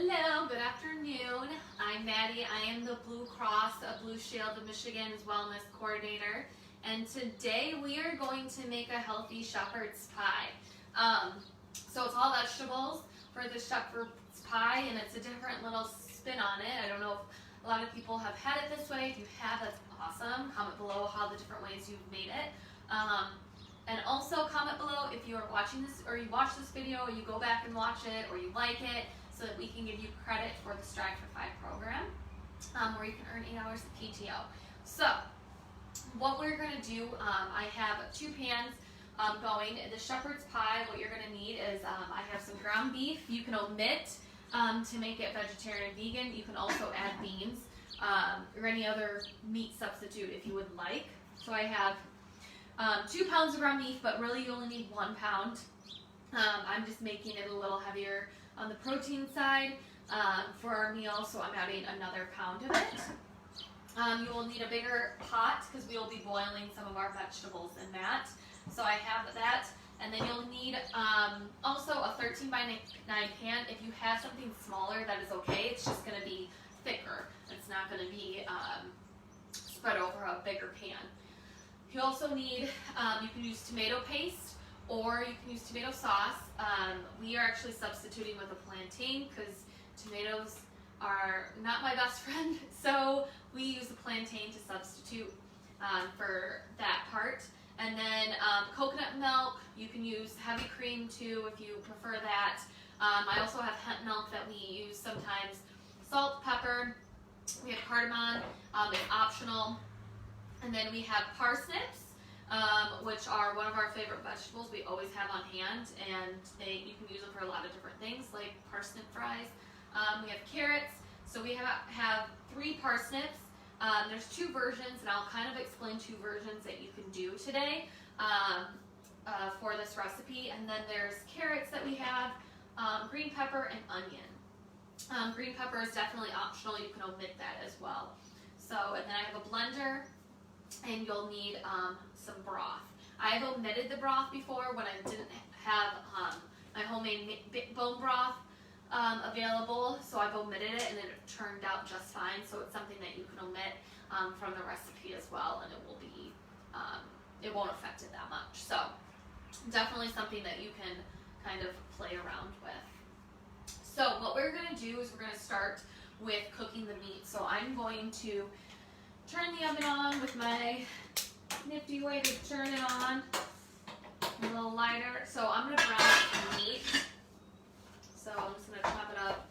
Hello, good afternoon. I'm Maddie. I am the Blue Cross of Blue Shield of Michigan's Wellness Coordinator. And today we are going to make a healthy shepherd's pie. So it's all vegetables for the shepherd's pie, and it's a different little spin on it. I don't know if a lot of people have had it this way. If you have, that's awesome. Comment below how the different ways you've made it. And also comment below if you are watching this, or you watch this video, or you go back and watch it, or you like it, so that we can give you credit for the Strive for 5 program, where you can earn 8 hours of PTO. So, what we're going to do, I have 2 pans going. The shepherd's pie, what you're going to need is, I have some ground beef. You can omit to make it vegetarian and vegan. You can also add beans or any other meat substitute if you would like. So I have 2 pounds of ground beef, but really you only need 1 pound. I'm just making it a little heavier on the protein side for our meal, so I'm adding another pound of it. You will need a bigger pot because we will be boiling some of our vegetables in that. So I have that, and then you'll need also a 13 by 9 pan. If you have something smaller, that is okay. It's just going to be thicker. It's not going to be spread over a bigger pan. You also need, you can use tomato paste or you can use tomato sauce. We are actually substituting with a plantain because tomatoes are not my best friend, so we use a plantain to substitute for that part. And then coconut milk, you can use heavy cream too if you prefer that. I also have hemp milk that we use sometimes. Salt, pepper, we have cardamom, it's optional. And then we have parsnips, which are one of our favorite vegetables we always have on hand, and you can use them for a lot of different things, like parsnip fries. We have carrots, so we have 3 parsnips. There's 2 versions, and I'll kind of explain 2 versions that you can do today for this recipe. And then there's carrots that we have, green pepper, and onion. Green pepper is definitely optional. You can omit that as well. So, and then I have a blender, and you'll need some broth. I have omitted the broth before when I didn't have my homemade bone broth available, so I've omitted it, and it turned out just fine. So it's something that you can omit from the recipe as well, and it will be, it won't affect it that much. So definitely something that you can kind of play around with. So what we're going to do is we're going to start with cooking the meat. So I'm going to turn the oven on with my nifty way to turn it on, a little lighter. So I'm going to brown the meat. So I'm just going to chop it up,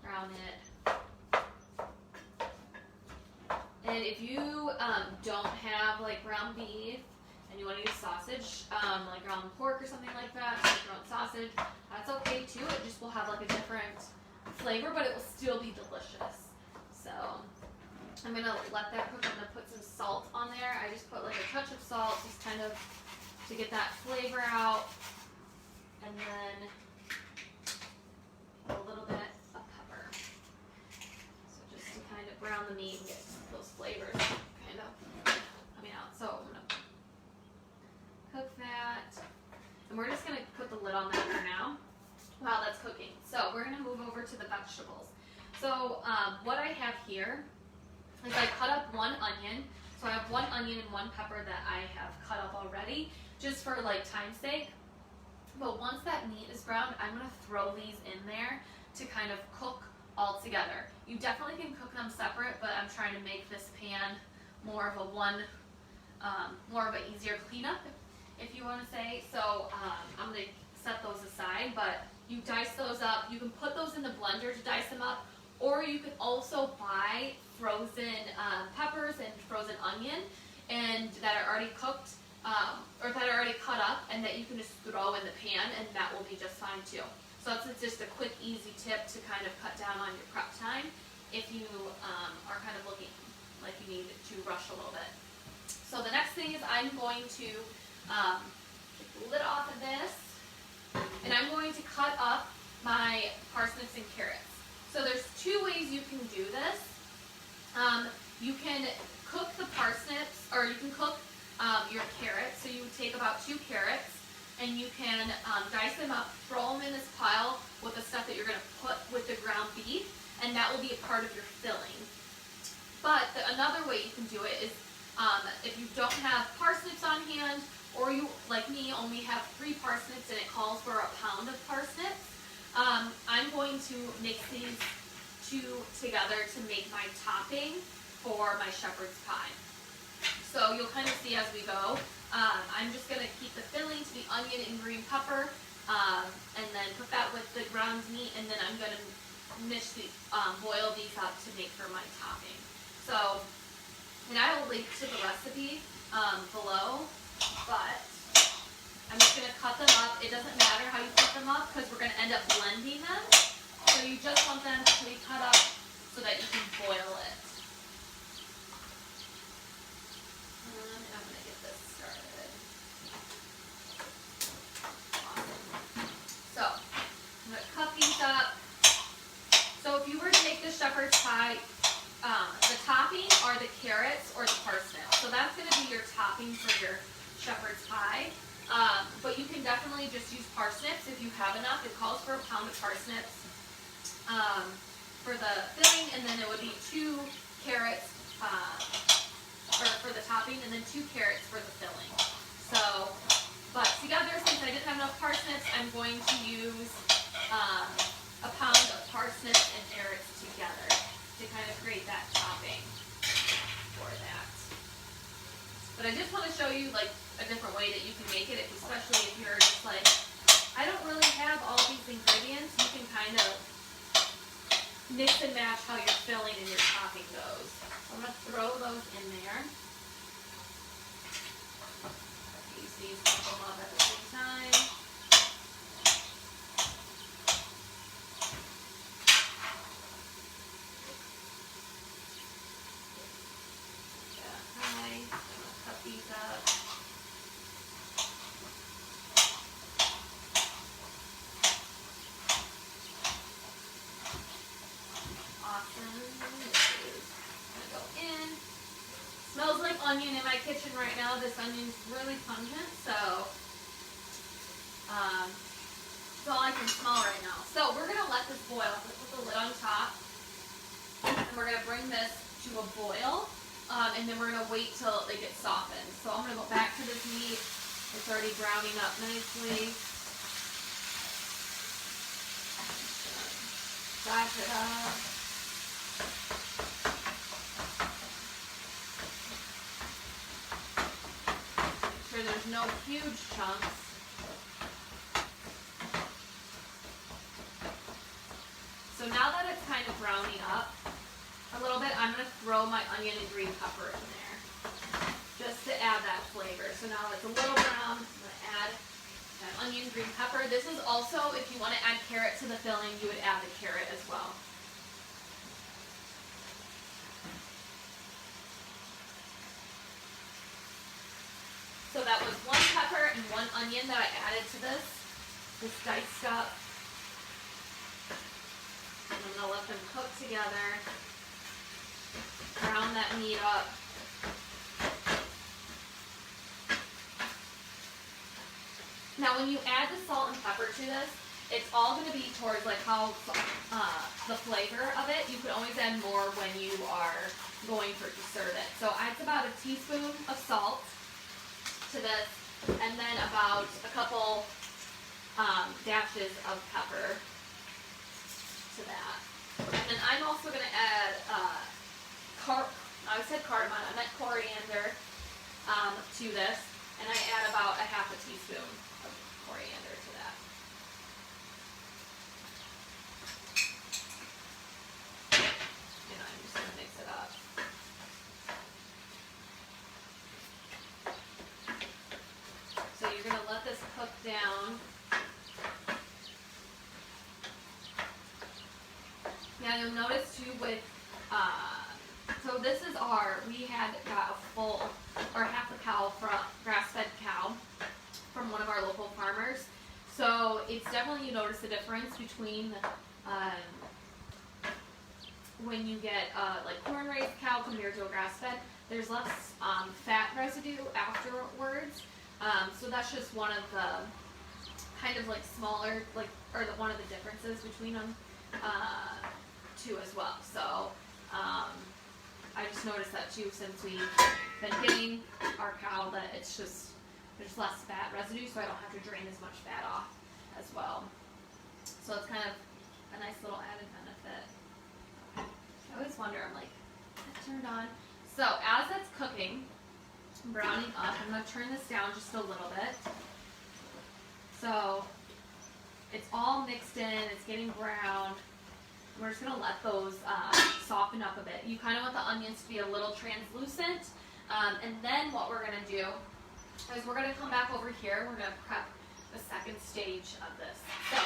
brown it. And if you don't have like ground beef and you want to use sausage, like ground pork or something like that, like ground sausage, that's okay too. It just will have like a different flavor, but it will still be delicious. So I'm going to let that cook. I'm going to put some salt on there. I just put like a touch of salt just kind of to get that flavor out. And then a little bit of pepper. So just to kind of brown the meat and get those flavors kind of coming out. So I'm going to cook that. And we're just going to put the lid on that for now while that's cooking. So we're going to move over to the vegetables. So what I have here is I cut up 1 onion. So I have 1 onion and 1 pepper that I have cut up already, just for like time's sake. But once that meat is browned, I'm going to throw these in there to kind of cook all together. You definitely can cook them separate, but I'm trying to make this pan more of a more of an easier cleanup, if you want to say. So I'm going to set those aside, but you dice those up. You can put those in the blender to dice them up, or you can also buy frozen peppers and frozen onion and that are already cooked or that are already cut up, and that you can just throw in the pan, and that will be just fine too. So that's just a quick, easy tip to kind of cut down on your prep time if you are kind of looking like you need to rush a little bit. So the next thing is I'm going to take the lid off of this, and I'm going to cut up my parsnips and carrots. So there's 2 ways you can do this. You can cook the parsnips, or you can cook your carrots. So you would take about 2 carrots, and you can dice them up, throw them in this pile with the stuff that you're going to put with the ground beef, that will be a part of your filling. But another way you can do it is if you don't have parsnips on hand, or you, like me, only have 3 parsnips and it calls for a pound of parsnips, I'm going to mix these 2 together to make my topping for my shepherd's pie. So you'll kind of see as we go. I'm just going to keep the filling to the onion and green pepper, and then put that with the ground meat, and then I'm going to boil these up to make for my topping. So, and I will link to the recipe below, but I'm just going to cut them up. It doesn't matter how you cut them up because we're going to end up blending them. So you just want them to be cut up so that you can boil it. And I'm going to get this started. Awesome. So, I'm going to cut these up. So if you were to make the shepherd's pie, the topping are the carrots or the parsnips. So that's going to be your topping for your shepherd's pie. But you can definitely just use parsnips if you have enough. It calls for a pound of parsnips for the filling, and then it would be 2 carrots for the topping, and then 2 carrots for the filling. So, but together, since I didn't have enough parsnips, I'm going to use a pound of parsnips and carrots together to kind of create that topping for that. But I just want to show you like a different way that you can make it, especially if you're just like, I don't really have all these ingredients. You can kind of mix and match how your filling and your topping goes. So I'm going to throw those in there. Use these, put them up at the same time. These up. Awesome. This is gonna go in. Smells like onion in my kitchen right now. This onion's really pungent, so it's all I can smell right now. So we're gonna let this boil. Let's put the lid on top, and we're gonna bring this to a boil. And then we're going to wait till it gets softened. So I'm going to go back to this meat. It's already browning up nicely. Back it up. Make sure there's no huge chunks. So now that it's kind of browning up a little bit, I'm going to throw my onion and green pepper in there just to add that flavor. So now it's a little brown. I'm going to add that onion, green pepper. This is also, if you want to add carrot to the filling, you would add the carrot as well. So that was 1 pepper and 1 onion that I added to this diced up. And I'm going to let them cook together. Brown that meat up. Now when you add the salt and pepper to this, it's all going to be towards like how the flavor of it. You could always add more when you are going to serve it. So I add about a teaspoon of salt to this, and then about a couple dashes of pepper to that. And then I'm also going to add I said cardamom, I meant coriander to this, and I add about a half a teaspoon of coriander to that. And I'm just going to mix it up. So you're going to let this cook down. Now you'll notice too with so this is we had got a full, or half a cow, from grass-fed cow from one of our local farmers. So it's definitely, you notice the difference between when you get like corn-raised cow compared to a grass-fed. There's less fat residue afterwards. So that's just one of the kind of like smaller, like, or one of the differences between them. too as well. So I just noticed that too since we've been getting our cow, that it's just, there's less fat residue, so I don't have to drain as much fat off as well. So it's kind of a nice little added benefit. I always wonder, I'm like, is it turned on? So as that's cooking, browning up, I'm going to turn this down just a little bit. So it's all mixed in, it's getting brown. We're just going to let those soften up a bit. You kind of want the onions to be a little translucent. And then what we're going to do is we're going to come back over here. We're going to prep the second stage of this. So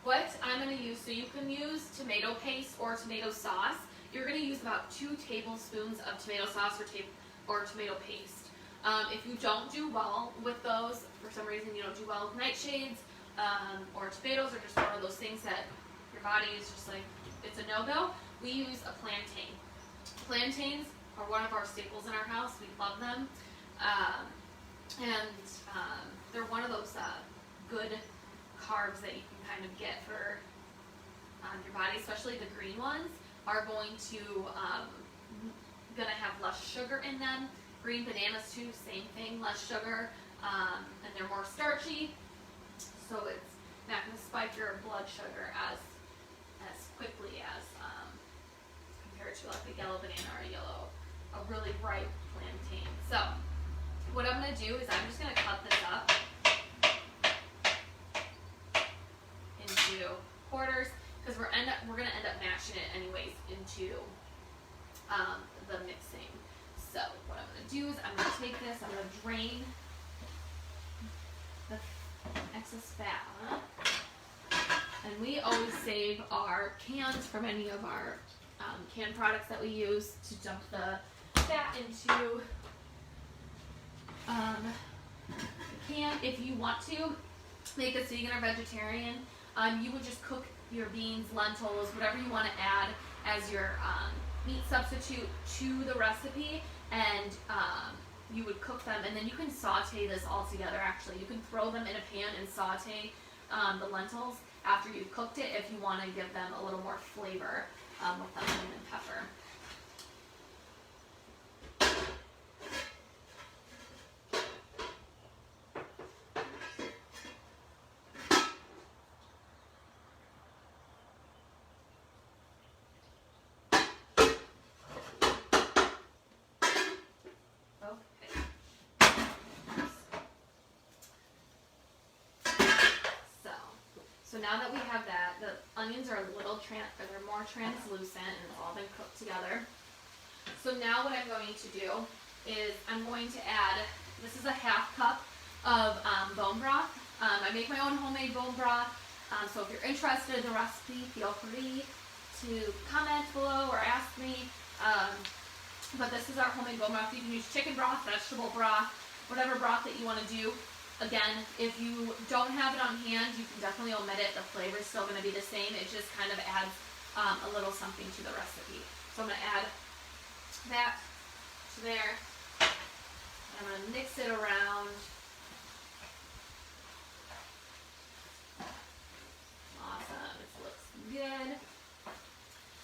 what I'm going to use, so you can use tomato paste or tomato sauce. You're going to use about 2 tablespoons of tomato sauce or tomato paste. If you don't do well with those, for some reason you don't do well with nightshades or tomatoes, or just one of those things that your body is just like, it's a no-go, we use a plantain. Plantains are one of our staples in our house. We love them. They're one of those good carbs that you can kind of get for your body, especially the green ones are going to have less sugar in them. Green bananas too, same thing, less sugar, and they're more starchy, so it's not going to spike your blood sugar as quickly as compared to like a yellow banana or a really ripe plantain. So what I'm going to do is I'm just going to cut this up into quarters, because we're going to end up mashing it anyways into the mixing. So what I'm going to do is I'm going to take this, I'm going to drain the excess fat on it. And we always save our cans from any of our canned products that we use to dump the fat into the can. If you want to make this vegan or vegetarian, you would just cook your beans, lentils, whatever you want to add as your meat substitute to the recipe, and you would cook them, and then you can saute this all together. Actually, you can throw them in a pan and saute the lentils after you've cooked it if you want to give them a little more flavor with the onion and pepper. So now that we have that, the onions are they're more translucent and it's all been cooked together. So now what I'm going to do is I'm going to add, this is a half cup of bone broth. I make my own homemade bone broth. So if you're interested in the recipe, feel free to comment below or ask me. But this is our homemade bone broth. You can use chicken broth, vegetable broth, whatever broth that you want to do. Again, if you don't have it on hand, you can definitely omit it. The flavor is still going to be the same. It just kind of adds a little something to the recipe. So I'm going to add that to there. I'm going to mix it around. Awesome. It looks good.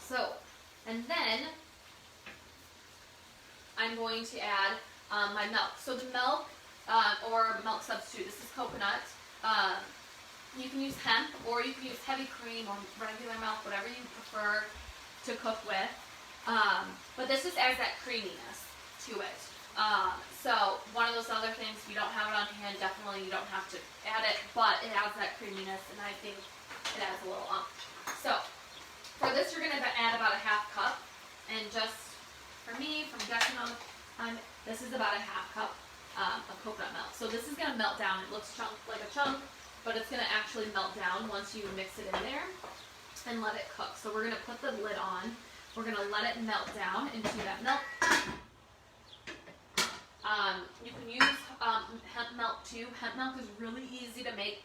So, and then I'm going to add my milk. So the milk, or milk substitute. This is coconut. You can use hemp, or you can use heavy cream or regular milk, whatever you prefer to cook with. But this just adds that creaminess to it. So one of those other things, if you don't have it on hand, definitely you don't have to add it, but it adds that creaminess, and I think it adds a little So for this, you're going to add about a half cup, and just for me, from guessing on the time, this is about a half cup of coconut milk. So this is going to melt down. It looks like a chunk, but it's going to actually melt down once you mix it in there and let it cook. So we're going to put the lid on. We're going to let it melt down into that milk. You can use hemp milk too. Hemp milk is really easy to make.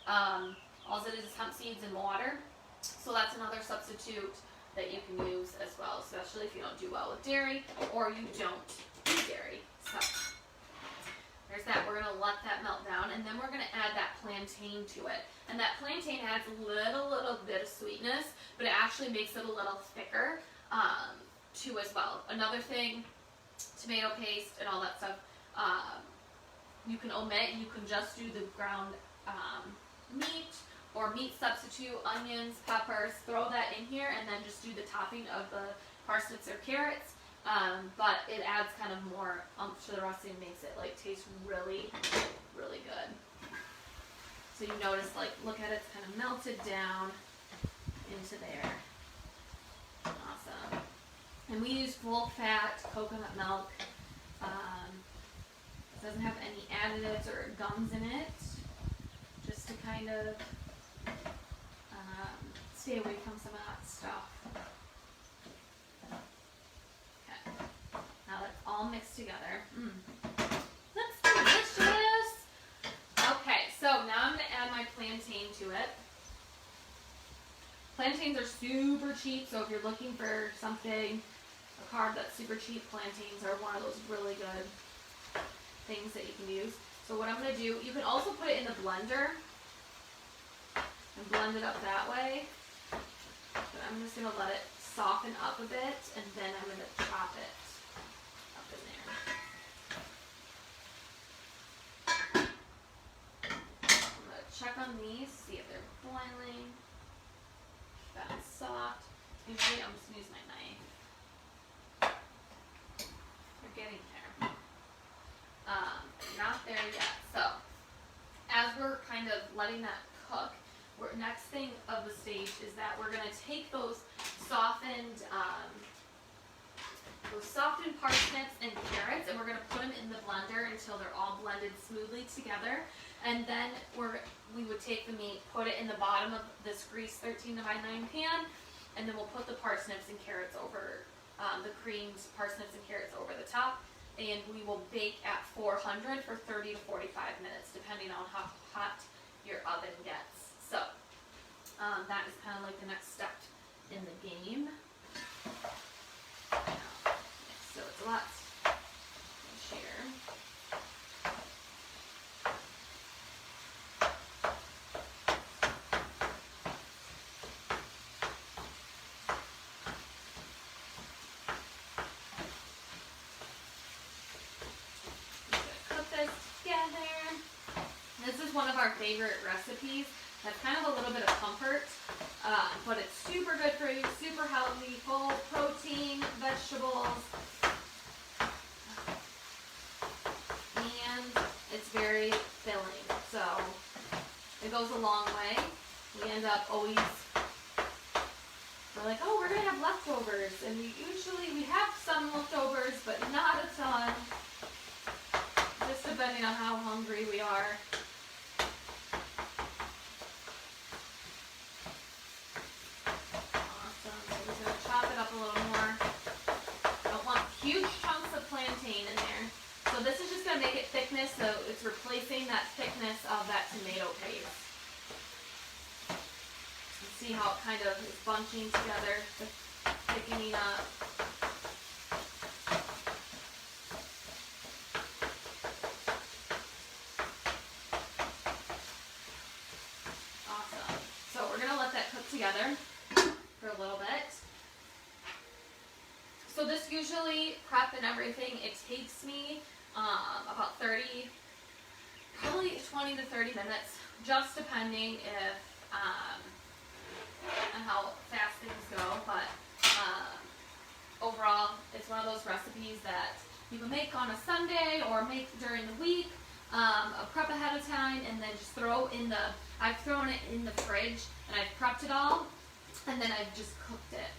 All it is hemp seeds and water. So that's another substitute that you can use as well, especially if you don't do well with dairy or you don't eat dairy. So There's that. We're going to let that melt down, and then we're going to add that plantain to it. And that plantain adds a little bit of sweetness, but it actually makes it a little thicker too as well. Another thing, tomato paste and all that stuff, you can omit. You can just do the ground meat or meat substitute, onions, peppers, throw that in here, and then just do the topping of the parsnips or carrots. But it adds kind of more to the recipe and makes it like taste really, really good. So you notice, like, look at it, it's kind of melted down into there. Awesome. And we use full fat coconut milk. It doesn't have any additives or gums in it, just to kind of stay away from some of that stuff. Okay. Now let's all mix together. That's delicious. Okay, so now I'm going to add my plantain to it. Plantains are super cheap, so if you're looking for something, a carb that's super cheap, plantains are one of those really good things that you can use. So what I'm going to do, you can also put it in the blender and blend it up that way. But I'm just going to let it soften up a bit, and then I'm going to chop it up in there. I'm going to check on these, see if they're boiling. That's soft. Usually I'm just going to use my knife. We're getting there. Not there yet. So, as we're kind of letting that cook, next thing of the stage is that we're going to take those softened parsnips and carrots, and we're going to put them in the blender until they're all blended smoothly together. And then we would take the meat, put it in the bottom of this greased 13-by-9 pan, and then we'll put the parsnips and carrots over, the creamed parsnips and carrots over the top, and we will bake at 400 for 30 to 45 minutes, depending on how hot your oven gets. So that is kind of like the next step in the game. So it's a lot to share. Cook this together. This is one of our favorite recipes. That's kind of a little bit of comfort, but it's super good for you, super healthy, full of protein, vegetables, and it's very filling. So it goes a long way. We end up always, we're like, oh, we're going to have leftovers, and we have some leftovers, but not a ton, just depending on how hungry we are. So this is just going to make it thickness, so it's replacing that thickness of that tomato paste. You see how it kind of is bunching together, thickening up. Awesome. So we're going to let that cook together for a little bit. So this usually, prep and everything, it takes me about 20 to 30 minutes, just depending if, on how fast things go, but overall, it's one of those recipes that you can make on a Sunday or make during the week, prep ahead of time, and then just I've thrown it in the fridge, and I've prepped it all, and then I've just cooked it.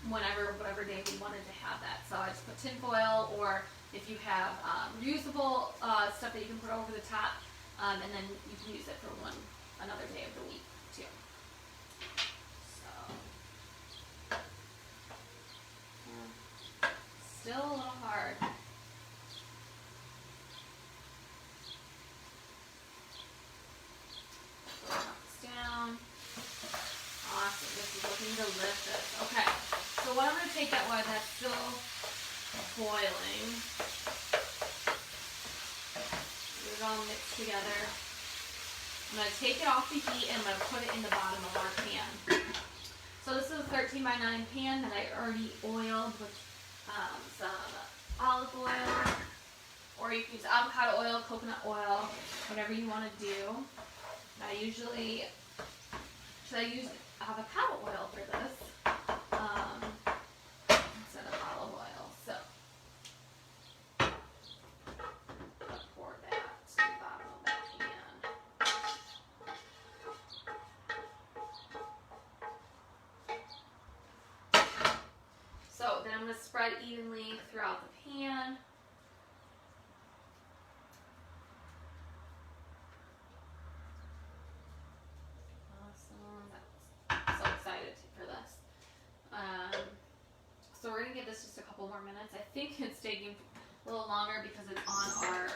Whatever day we wanted to have that. So I just put tin foil, or if you have reusable stuff that you can put over the top, and then you can use it for another day of the week too. So still a little hard. Down. Awesome. This is looking delicious. Okay. So what I'm going to take that while that's still boiling. it all mixed together. I'm going to take it off the heat and I'm going to put it in the bottom of our pan. So this is a 13 by 9 pan that I already oiled with some olive oil, or you can use avocado oil, coconut oil, whatever you want to do. I usually, should I use avocado oil for this instead of olive oil? So I'll pour that to the bottom of that pan. So then I'm going to spread evenly throughout the pan. So we're going to give this just a couple more minutes. I think it's taking a little longer because it's on our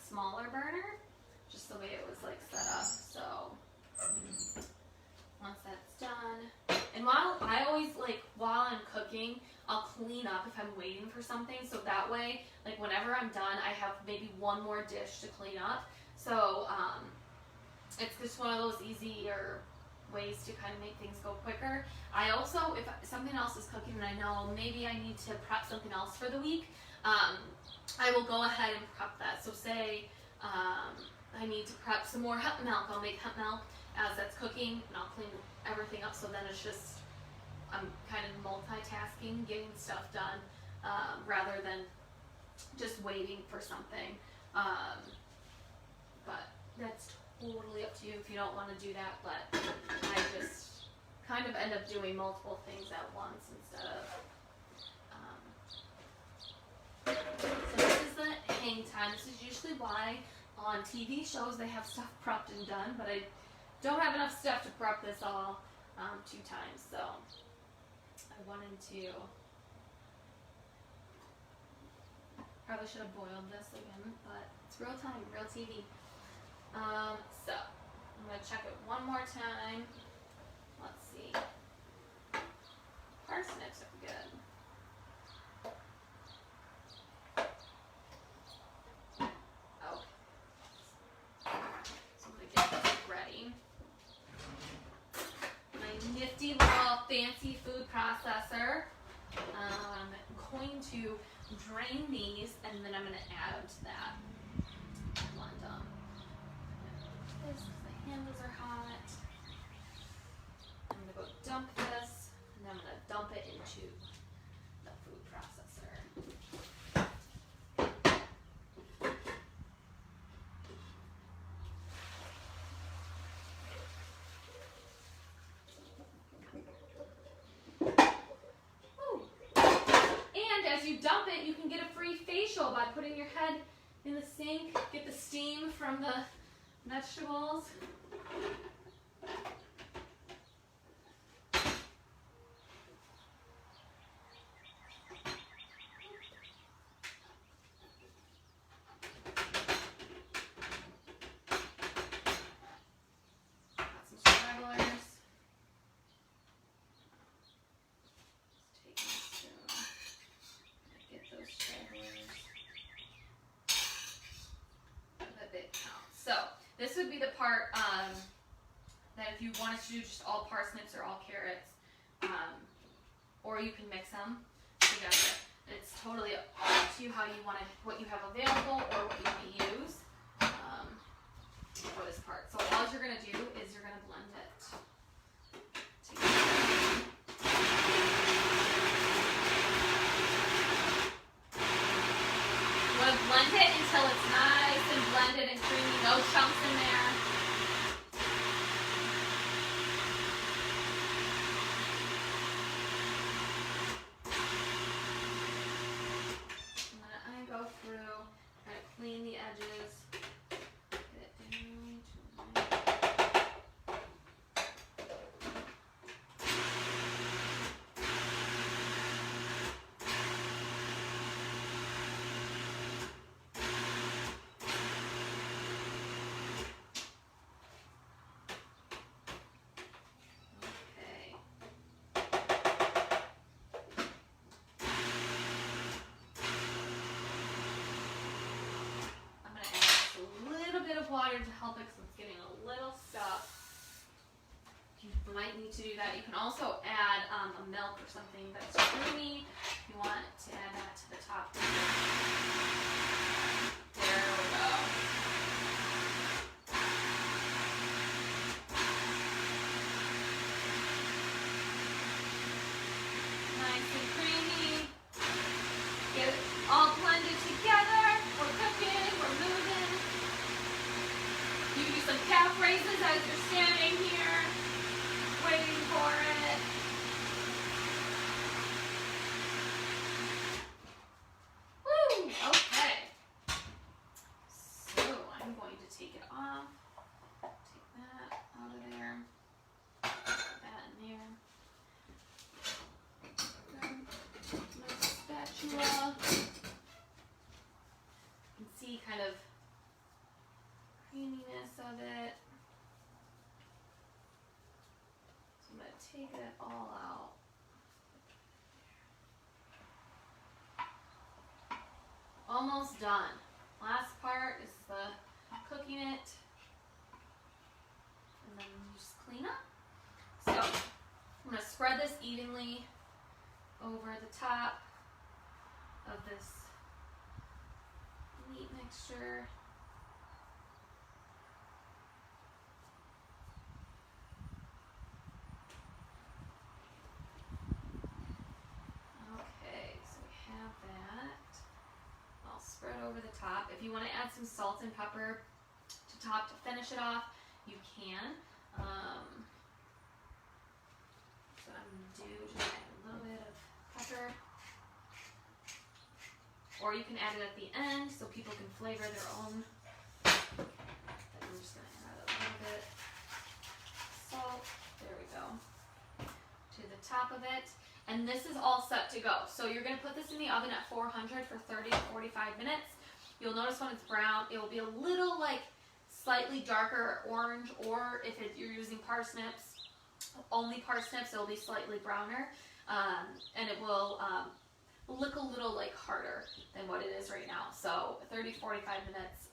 smaller burner, just the way it was like set up. So once that's done, and while I'm cooking, I'll clean up if I'm waiting for something. So that way, like whenever I'm done, I have maybe one more dish to clean up. So it's just one of those easier ways to kind of make things go quicker. I also, if something else is cooking and I know maybe I need to prep something else for the week, I will go ahead and prep that. So say I need to prep some more hemp milk, I'll make hemp milk as that's cooking and I'll clean everything up, so then it's just, I'm kind of multitasking, getting stuff done, rather than just waiting for something. But that's totally up to you if you don't want to do that, but I just kind of end up doing multiple things at once instead of so this is the hang time. This is usually why on TV shows they have stuff prepped and done, but I don't have enough stuff to prep this all 2 times, so I wanted to, probably should have boiled this again, but it's real time, real TV. So I'm going to check it one more time. Let's see. Parsnips are good. Oh. So I'm going to get this ready. My nifty little fancy food processor. I'm going to drain these and then I'm going to add them to that. Blend them. The handles are hot. I'm going to go dump this, and then I'm going to dump it into the food processor. Ooh. And as you dump it, you can get a free facial by putting your head in the sink, get the steam from the vegetables. Got some stragglers. Just take my spoon. Get those stragglers. That bit counts. So this would be the part that if you wanted to do just all parsnips or all carrots, or you can mix them together. It's totally up to you how you want it, what you have available or what you want to use for this part. So all you're going to do is you're going to blend it together. You want to blend it until it's nice and blended and creamy, no chunks in there. And then I go through, try to clean the edges, get it down to I'm going to add of water to help it because it's getting a little stuck. You might need to do that. You can also add a milk or something that's creamy. You want to add that to the top. There we go. Nice and creamy. Get it all blended together. We're cooking, we're moving. You can do some calf raises as you're standing here, waiting for it. Woo! Okay. So I'm going to take it off. Take that out of there. Put that in there. Nice spatula. You can see kind of creaminess of it. So I'm going to take it all out. Almost done. Last part is the cooking it. And then you just clean up. So I'm going to spread this evenly over the top of this meat mixture. Okay, so we have that. I'll spread over the top. If you want to add some salt and pepper to top to finish it off, you can. So I'm going to do just add a little bit of pepper. Or you can add it at the end so people can flavor their own. I'm just going to add a little bit of salt. There we go. To the top of it. And this is all set to go. So you're going to put this in the oven at 400 for 30 to 45 minutes. You'll notice when it's brown, it will be a little like slightly darker orange, or if you're using parsnips, only parsnips, it'll be slightly browner. And it will look a little like harder than what it is right now. So 30 to 45 minutes,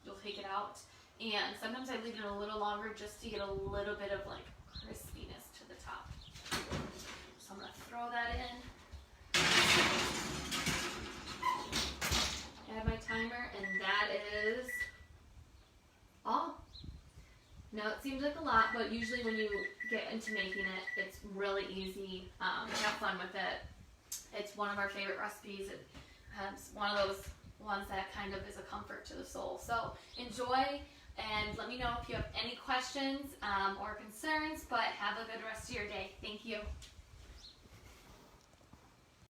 you'll take it out. And sometimes I leave it a little longer just to get a little bit of like crispiness to the top. So I'm going to throw that in. Add my timer, and that is all. Now it seems like a lot, but usually when you get into making it, it's really easy. Have fun with it. It's one of our favorite recipes. It's one of those ones that kind of is a comfort to the soul. So enjoy, and let me know if you have any questions or concerns, but have a good rest of your day. Thank you.